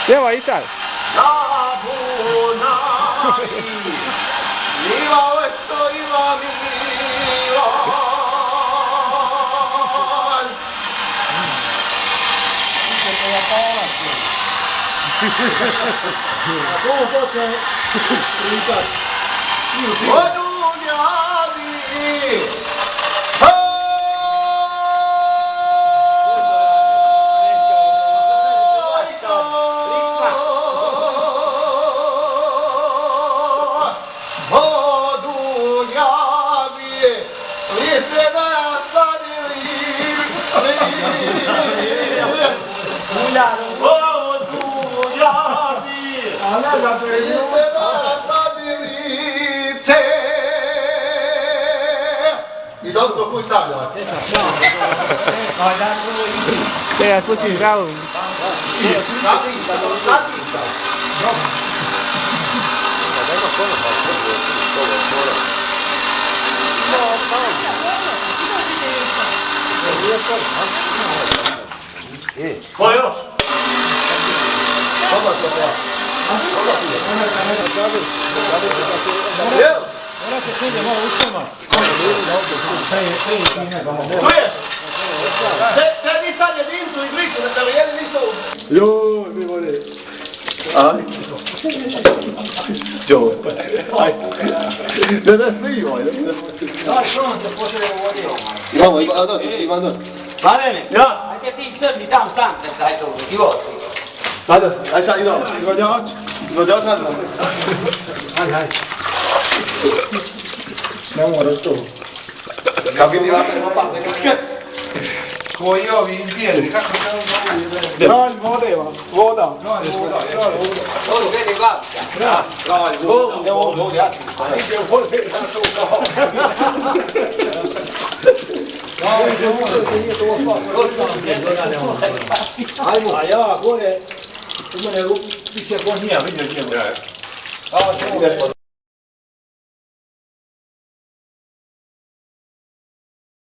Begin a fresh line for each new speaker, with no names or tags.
Pjevaj i sad.
I dopo cui stavano?
Così, bravo.
La vita. Poi io? Come sto qua?
Ora che sei ma uscima.
Se mi fate dentro il ricco, da vedere lì sotto.
Io mi vuole. Gio. Non è frio,
No, pronto, posso
No,
va bene? No. Anche ti mi dà un tanto, dai, tu, ti vuoi?
Vado, dai, no, ti vogliamo tanto. Dai. Non muore tu.
Capiti la prima parte? Come io vi invieno,
No, il voleva. Voda.
no, lo vedi là? No, il volo, andiamo votare.
Allora, cuore, tu me ne rubi, dice buon mia, vedi.